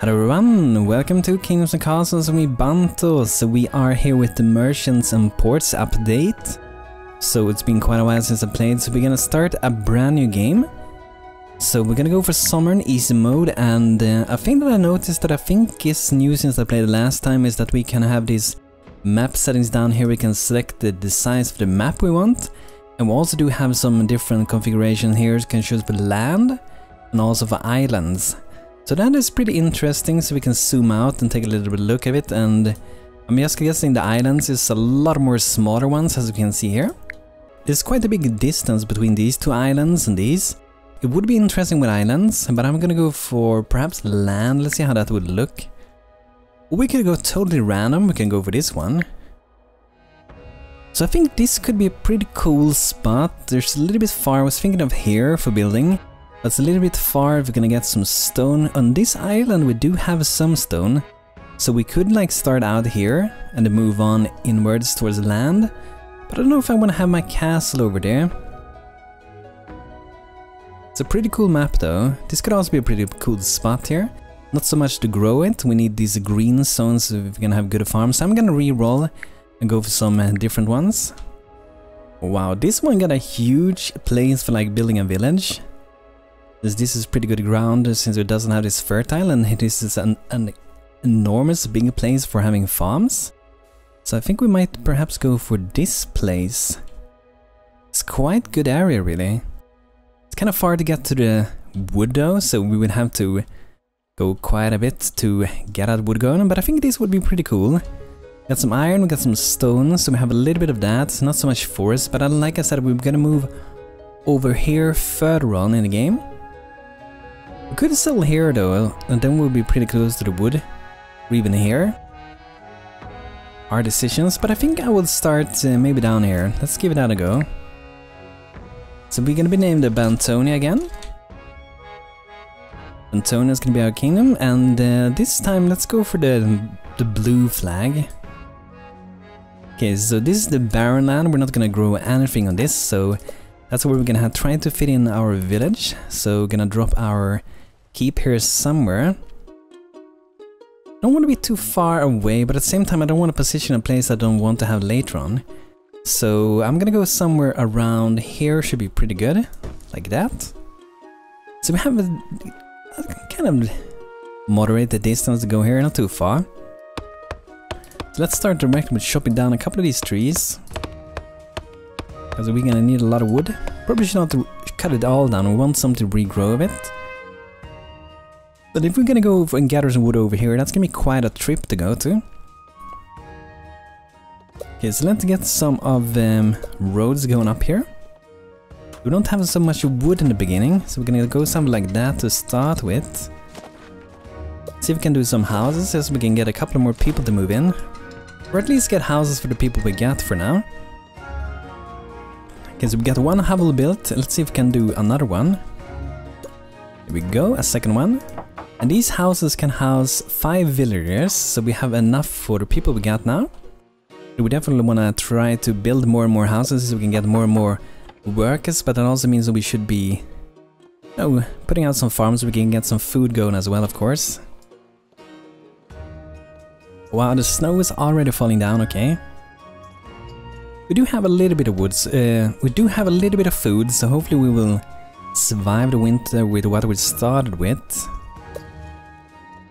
Hello everyone, welcome to Kingdoms and Castles with me, BANTO. So we are here with the Merchants and Ports update. So it's been quite a while since I played, so we're gonna start a brand new game. So we're gonna go for summer in easy mode, and a thing that I noticed that I think is new since I played the last time is that we can have these map settings down here. We can select the size of the map we want, and we also do have some different configuration here. You can choose for land and also for islands. So that is pretty interesting, so we can zoom out and take a little bit look at it, and I'm just guessing the islands is a lot more smaller ones, as you can see here. There's quite a big distance between these two islands and these. It would be interesting with islands, but I'm gonna go for perhaps land. Let's see how that would look. We could go totally random, we can go for this one. So I think this could be a pretty cool spot. There's a little bit far, I was thinking of here for building. That's a little bit far if we're gonna get some stone. On this island we do have some stone, so we could like start out here and then move on inwards towards the land. But I don't know if I want to have my castle over there. It's a pretty cool map though. This could also be a pretty cool spot here. Not so much to grow it, we need these green zones if we're gonna have good farms. So I'm gonna re-roll and go for some different ones. Wow, this one got a huge place for like building a village. This is pretty good ground since it doesn't have this fertile, and this is an enormous big place for having farms. So I think we might perhaps go for this place. It's quite good area really. It's kind of far to get to the wood though, so we would have to go quite a bit to get that wood going, but I think this would be pretty cool. Got some iron, we got some stone, so we have a little bit of that. Not so much forest, but like I said, we're gonna move over here further on in the game. We could settle here though, and then we'll be pretty close to the wood, or even here. Our decisions, but I think I will start maybe down here. Let's give that a go. So we're gonna be named Bantonia again. Bantonia is gonna be our kingdom, and this time let's go for the blue flag. Okay, so this is the barren land. We're not gonna grow anything on this, so that's where we're gonna try to fit in our village. So we're gonna drop our keep here somewhere. Don't want to be too far away, but at the same time I don't want to position a place I don't want to have later on. So I'm gonna go somewhere around here, should be pretty good, like that. So we have a kind of moderate the distance to go here, not too far. So let's start directly with chopping down a couple of these trees, because we're gonna need a lot of wood. Probably should not cut it all down, we want something to regrow of it. But if we're gonna go and gather some wood over here, that's gonna be quite a trip to go to. Okay, so let's get some of roads going up here. We don't have so much wood in the beginning, so we're gonna go something like that to start with. See if we can do some houses, so we can get a couple more people to move in. Or at least get houses for the people we got for now. Okay, so we got one hovel built, let's see if we can do another one. Here we go, a second one. And these houses can house 5 villagers, so we have enough for the people we got now. We definitely want to try to build more and more houses so we can get more and more workers, but that also means that we should be, you know, putting out some farms so we can get some food going as well, of course. Wow, the snow is already falling down, okay. We do have a little bit of woods, we do have a little bit of food, so hopefully we will survive the winter with what we started with.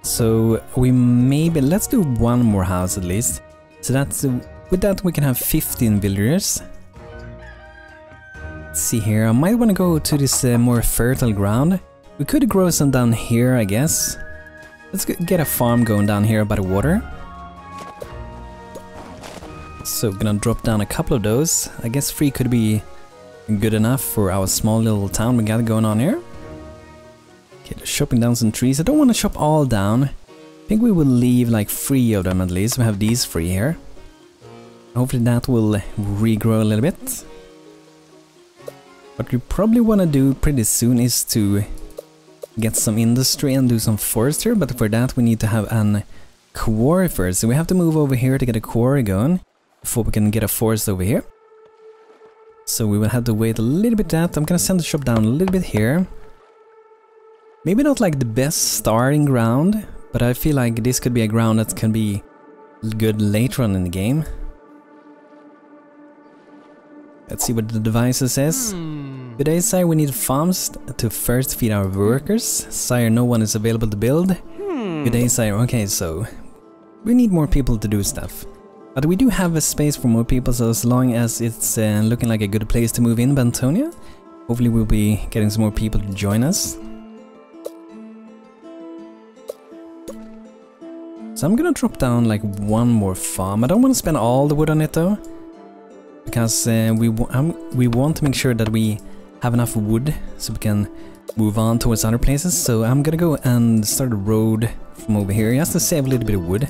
So we maybe, let's do one more house at least. So that's, with that we can have 15 villagers. Let's see here, I might want to go to this more fertile ground. We could grow some down here, I guess. Let's get a farm going down here by the water. So we're gonna drop down a couple of those. I guess 3 could be good enough for our small little town we got going on here. Okay, chopping down some trees. I don't want to chop all down. I think we will leave like 3 of them at least. We have these 3 here. Hopefully that will regrow a little bit. What we probably want to do pretty soon is to get some industry and do some forestry, but for that we need to have a quarry first. So we have to move over here to get a quarry going before we can get a forest over here. So we will have to wait a little bit that. I'm gonna send the shop down a little bit here. Maybe not like the best starting ground, But I feel like this could be a ground that can be good later on in the game. Let's see what the device says. Good day, sire. We need farms to first feed our workers. Sire, no one is available to build. Good day, sire. Okay, so we need more people to do stuff. But we do have a space for more people, so as long as it's looking like a good place to move in Bantonia, hopefully we'll be getting some more people to join us. So I'm gonna drop down like one more farm. I don't want to spend all the wood on it though, because we want to make sure that we have enough wood so we can move on towards other places. So I'm gonna go and start a road from over here just to save a little bit of wood.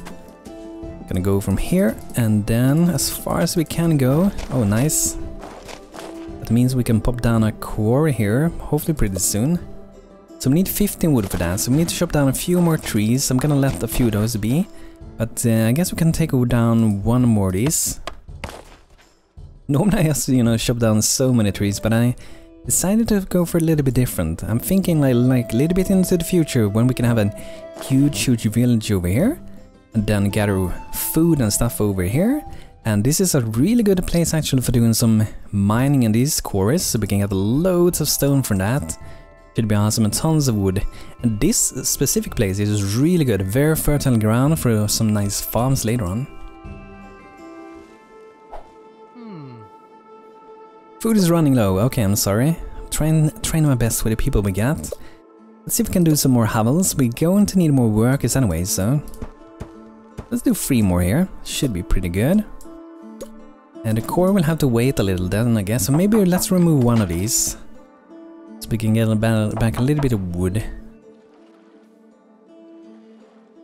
Gonna go from here and then as far as we can go. Oh, nice. That means we can pop down a quarry here, hopefully pretty soon. So we need 15 wood for that, so we need to chop down a few more trees. I'm gonna let a few of those be, but I guess we can take down one more of these. Normally I just, chop down so many trees, but I decided to go for a little bit different. I'm thinking like a little bit into the future when we can have a huge village over here. And then gather food and stuff over here. And this is a really good place actually for doing some mining in these quarries, so we can get loads of stone from that. Should be awesome, and tons of wood. And this specific place is really good, very fertile ground for some nice farms later on. Food is running low. Okay, I'm sorry. I'm trying my best with the people we get. Let's see if we can do some more hovels. We're going to need more workers anyway, so let's do 3 more here. Should be pretty good. And the core will have to wait a little then, I guess. So maybe let's remove one of these, so we can get back a little bit of wood.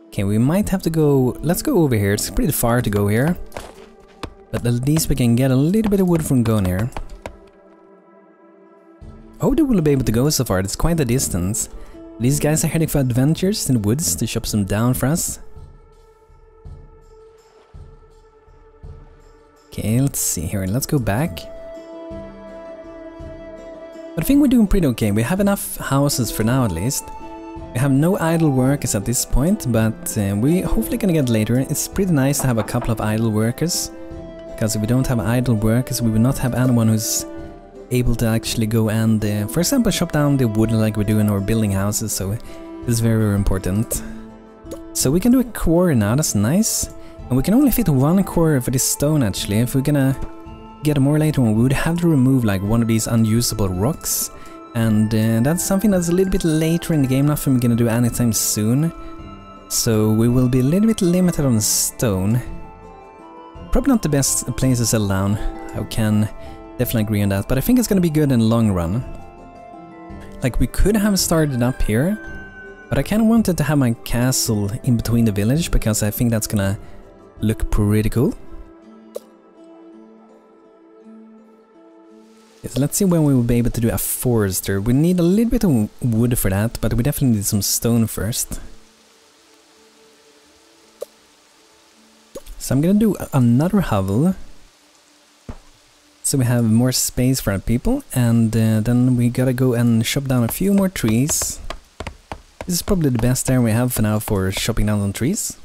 Okay, we might have to go... Let's go over here. It's pretty far to go here, but at least we can get a little bit of wood from going here. I hope they will be able to go so far. It's quite a distance. These guys are heading for adventures in the woods to chop some down for us. Okay, let's see here. Let's go back. But I think we're doing pretty okay. We have enough houses for now at least. We have no idle workers at this point, but we hopefully gonna get later. It's pretty nice to have a couple of idle workers, because if we don't have idle workers, we will not have anyone who's able to actually go and, for example, chop down the wood like we do in our building houses. So it's very important. So we can do a quarry now. That's nice. And we can only fit one core for this stone actually. If we're gonna get more later on, we would have to remove like one of these unusable rocks. And that's something that's a little bit later in the game, nothing we're gonna do anytime soon. So we will be a little bit limited on stone. Probably not the best place to settle down. I can definitely agree on that, but I think it's gonna be good in the long run. Like we could have started up here, but I kind of wanted to have my castle in between the village, because I think that's gonna look pretty cool. Okay, so let's see when we will be able to do a forester. We need a little bit of wood for that, but we definitely need some stone first. So I'm gonna do another hovel, so we have more space for our people, and then we gotta go and chop down a few more trees. This is probably the best area we have for now for chopping down on trees.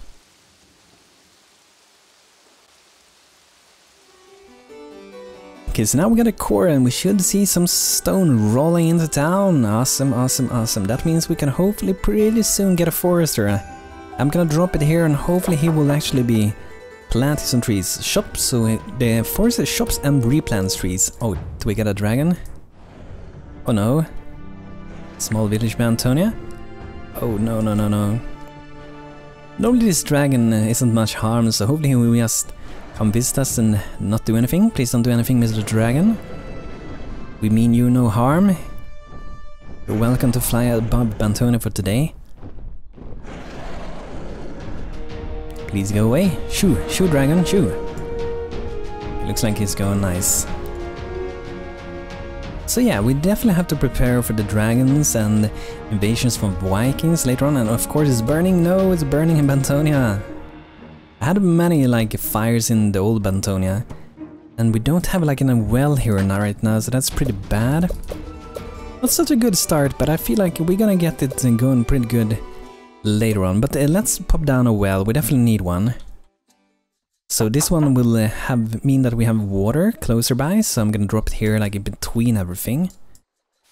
Okay, so now we got a core and we should see some stone rolling into town. Awesome, awesome, awesome. That means we can hopefully pretty soon get a forester. I'm gonna drop it here and hopefully he will actually be planting some trees. Shops, so the forester shops and replants trees. Oh, do we get a dragon? Oh no. Small village Bantonia? Oh no, no, no, no. Normally this dragon isn't much harm, so hopefully he will just come visit us and not do anything. Please don't do anything, Mr. Dragon. We mean you no harm. You're welcome to fly above Bantonia for today. Please go away. Shoo, shoo, dragon, shoo. It looks like he's going nice. So yeah, we definitely have to prepare for the dragons and invasions from Vikings later on. And of course it's burning. No, it's burning in Bantonia. I had many like fires in the old Bantonia, and we don't have like a well here now right now, so that's pretty bad. Not such a good start, but I feel like we're gonna get it going pretty good later on. But let's pop down a well. We definitely need one. So this one will mean that we have water closer by. So I'm gonna drop it here, like in between everything.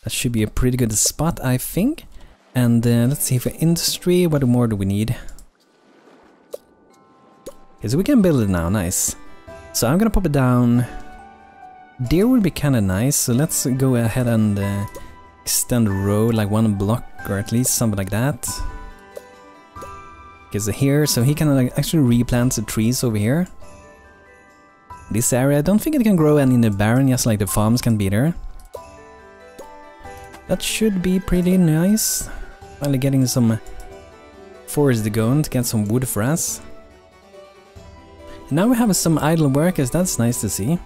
That should be a pretty good spot, I think. And let's see, for industry, what more do we need? Okay, so we can build it now, nice. So I'm gonna pop it down. Deer would be kind of nice, so let's go ahead and extend the road like 1 block, or at least something like that. Okay, so here, so he can like actually replant the trees over here. This area, I don't think it can grow any in the barren, just like the farms can be there. That should be pretty nice. Finally getting some forest going to get some wood for us. And now we have some idle workers, that's nice to see.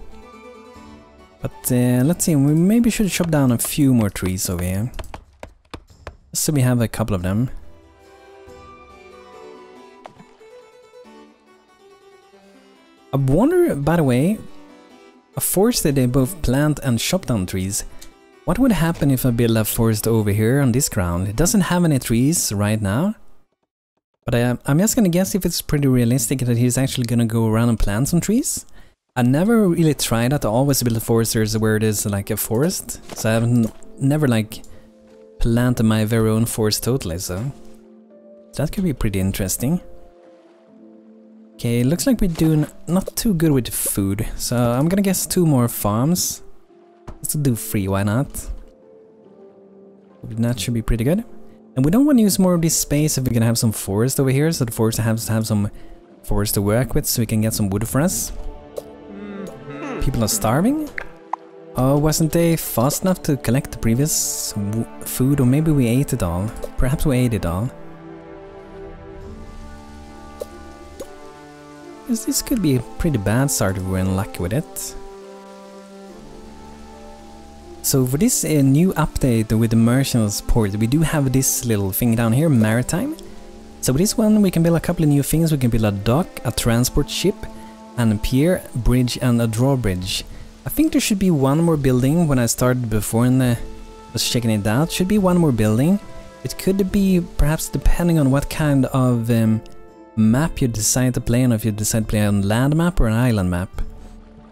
But let's see, we maybe should chop down a few more trees over here. So we have a couple of them. I wonder, by the way, a forest that they both plant and chop down trees. What would happen if I build a forest over here on this ground? It doesn't have any trees right now. But I'm just gonna guess if it's pretty realistic that he's actually gonna go around and plant some trees. I never really tried that. I always build foresters where it is like a forest. So I haven't never like planted my very own forest totally, so that could be pretty interesting. Okay, looks like we're doing not too good with food. So I'm gonna guess 2 more farms. Let's do 3, why not? That should be pretty good. And we don't want to use more of this space if we're gonna have some forest over here, so the forest has to have some forest to work with so we can get some wood for us. People are starving? Oh, wasn't they fast enough to collect the previous food, or maybe we ate it all? Perhaps we ate it all. This could be a pretty bad start if we're unlucky with it. So for this new update with the merchants port, we do have this little thing down here, maritime. So with this one we can build a couple of new things. We can build a dock, a transport ship, and a pier, bridge, and a drawbridge. I think there should be one more building. When I started before and was checking it out, should be one more building. It could be perhaps depending on what kind of map you decide to play on, if you decide to play on land map or an island map.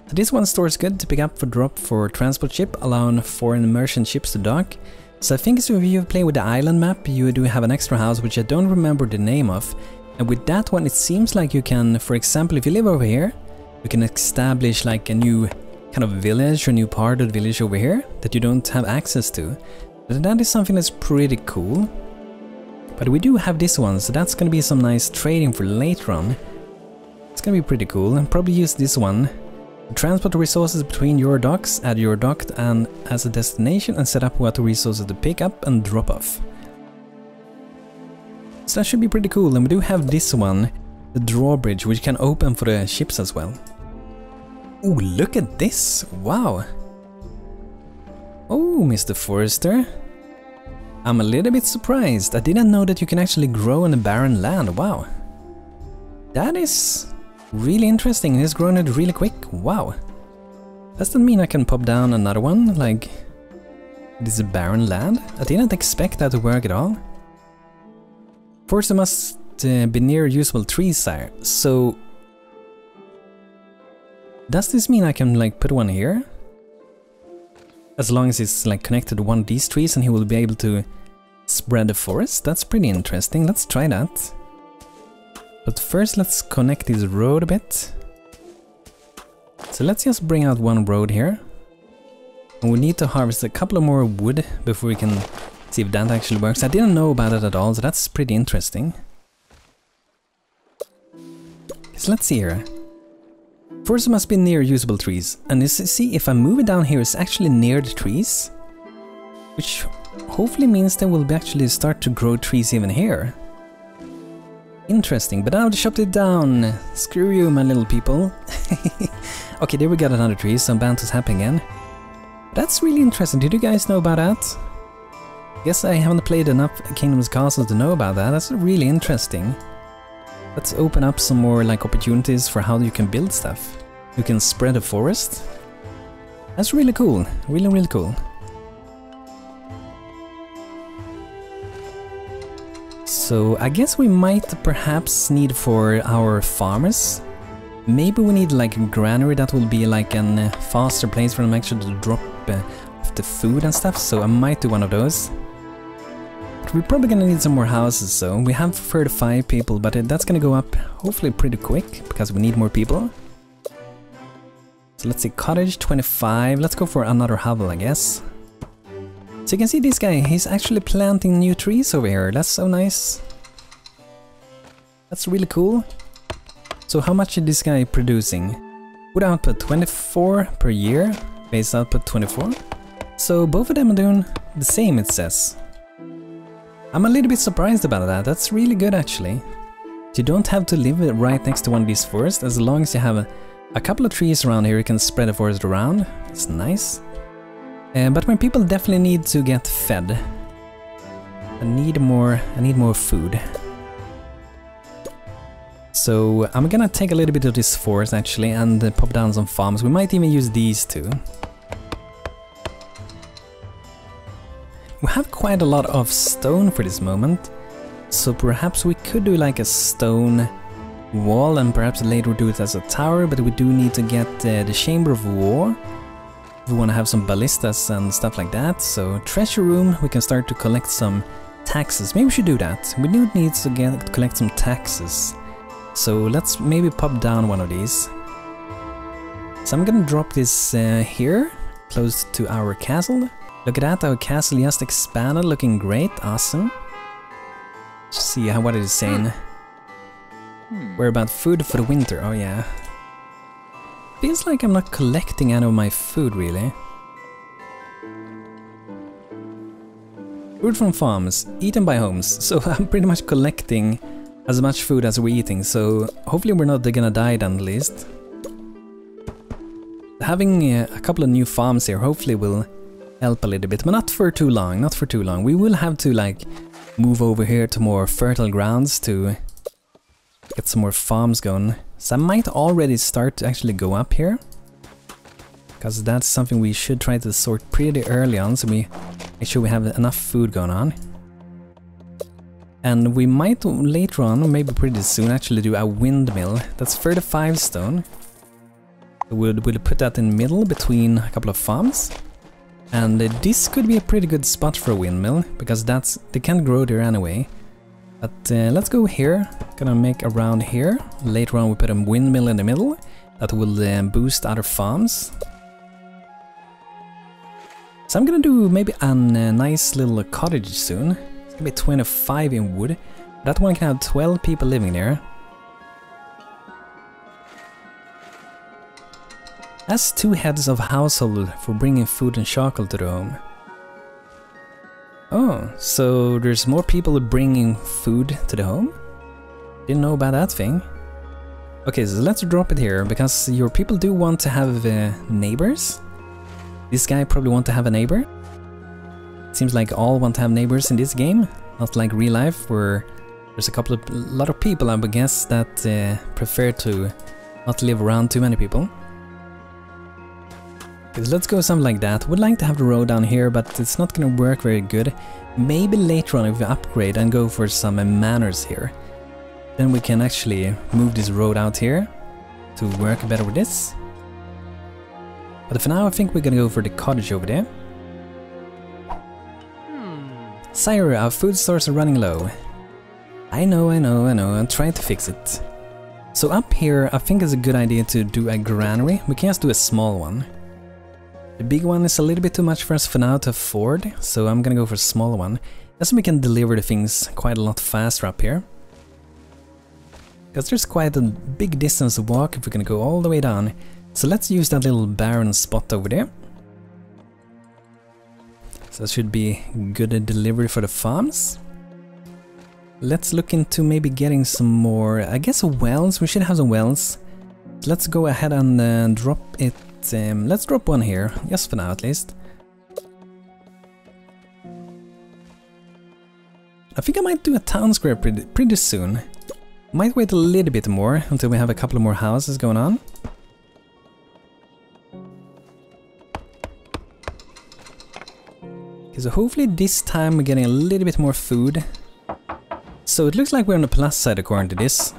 So this one stores good to pick up for drop for transport ship, allowing foreign merchant ships to dock. So I think if you play with the island map, you do have an extra house which I don't remember the name of. And with that one, it seems like you can, for example, if you live over here, you can establish like a new kind of village or new part of the village over here that you don't have access to. So that is something that's pretty cool. But we do have this one, so that's gonna be some nice trading for later on. It's gonna be pretty cool, and probably use this one. Transport resources between your docks, add your dock and as a destination, and set up what resources to pick up and drop off. So that should be pretty cool, and we do have this one, the drawbridge, which can open for the ships as well. Ooh, look at this! Wow! Oh, Mr. Forester. I'm a little bit surprised. I didn't know that you can actually grow in a barren land. Wow. That is really interesting. It's grown it really quick. Wow. Does that mean I can pop down another one? Like, this is a barren land? I didn't expect that to work at all. Forester must be near usable trees there. So, does this mean I can like put one here? As long as it's like connected to one of these trees, and he will be able to spread the forest. That's pretty interesting. Let's try that. But first let's connect this road a bit. So let's just bring out one road here. And we need to harvest a couple of more wood before we can see if that actually works. I didn't know about it at all, so that's pretty interesting. So let's see here. Forest must be near usable trees, and see if I move it down here, it's actually near the trees, which hopefully means they will actually start to grow trees even here. Interesting, but I've chopped it down. Screw you, my little people. Okay, there we got another tree, so BANTO's happy again. That's really interesting. Did you guys know about that? Guess I haven't played enough Kingdoms Castles to know about that. That's really interesting. Let's open up some more like opportunities for how you can build stuff. You can spread a forest. That's really cool. Really, really cool. So I guess we might perhaps need for our farmers. Maybe we need like a granary that will be like a faster place for them actually to drop off the food and stuff. So I might do one of those. But we're probably gonna need some more houses, so we have 35 people, but that's gonna go up hopefully pretty quick because we need more people. So let's see, cottage 25. Let's go for another hovel, I guess. So you can see this guy, he's actually planting new trees over here. That's so nice. That's really cool. So how much is this guy producing? Wood output 24 per year, base output 24. So both of them are doing the same, it says. I'm a little bit surprised about that. That's really good actually. You don't have to live right next to one of these forests. As long as you have a couple of trees around here, you can spread the forest around. It's nice. But my people definitely need to get fed. I need more food. So I'm gonna take a little bit of this forest actually and pop down some farms. We might even use these two. We have quite a lot of stone for this moment. So perhaps we could do like a stone wall and perhaps later do it as a tower, but we do need to get the Chamber of War. We want to have some ballistas and stuff like that. So treasure room, we can start to collect some taxes. Maybe we should do that. We do need to collect some taxes. So let's maybe pop down one of these. So I'm gonna drop this here, close to our castle. Look at that, our castle just expanded, looking great, awesome. Let's see what it is saying. We're about food for the winter, oh yeah. Feels like I'm not collecting any of my food really. Food from farms, eaten by homes, so I'm pretty much collecting as much food as we're eating, so hopefully we're not gonna die then at least. Having a couple of new farms here hopefully will help a little bit, but not for too long, not for too long. We will have to like move over here to more fertile grounds to get some more farms going. So I might already start to actually go up here, because that's something we should try to sort pretty early on, so we make sure we have enough food going on. And we might later on, maybe pretty soon, actually do a windmill. That's 35 stone. We'll put that in the middle between a couple of farms. And this could be a pretty good spot for a windmill, because they can't grow there anyway. But let's go here. Gonna make around here. Later on we put a windmill in the middle. That will boost other farms. So I'm gonna do maybe a nice little cottage soon. It's gonna be 25 in wood. That one can have 12 people living there. That's 2 heads of household for bringing food and charcoal to the home. Oh, so there's more people bringing food to the home? Didn't know about that thing. Okay, so let's drop it here, because your people do want to have neighbors. This guy probably want to have a neighbor. Seems like all want to have neighbors in this game, not like real life where there's a lot of people I would guess that prefer to not live around too many people. Let's go something like that. Would like to have the road down here, but it's not gonna work very good. Maybe later on if we upgrade and go for some manors here, then we can actually move this road out here to work better with this. But for now I think we're gonna go for the cottage over there. Sire, our food stores are running low. I know, I'm trying to fix it. So up here I think it's a good idea to do a granary. We can just do a small one. The big one is a little bit too much for us for now to afford, so I'm gonna go for a smaller one. Just so we can deliver the things quite a lot faster up here. Because there's quite a big distance to walk if we're gonna go all the way down. So let's use that little barren spot over there. So that should be good delivery for the farms. Let's look into maybe getting some more, I guess wells, we should have some wells. So let's go ahead and drop it. Let's drop one here, just for now at least. I think I might do a town square pretty soon. Might wait a little bit more until we have a couple of more houses going on. Okay, so hopefully this time we're getting a little bit more food. So it looks like we're on the plus side according to this.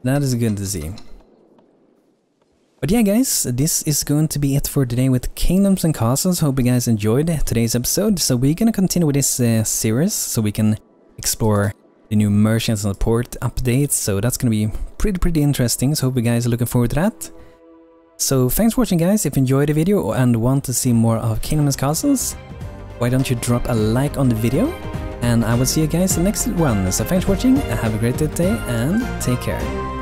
That is good to see. But yeah guys, this is going to be it for today with Kingdoms and Castles. Hope you guys enjoyed today's episode. So we're gonna continue with this series so we can explore the new merchants and port updates. So that's gonna be pretty interesting. So hope you guys are looking forward to that. So thanks for watching guys. If you enjoyed the video and want to see more of Kingdoms and Castles, why don't you drop a like on the video? And I will see you guys in the next one. So thanks for watching, have a great day and take care.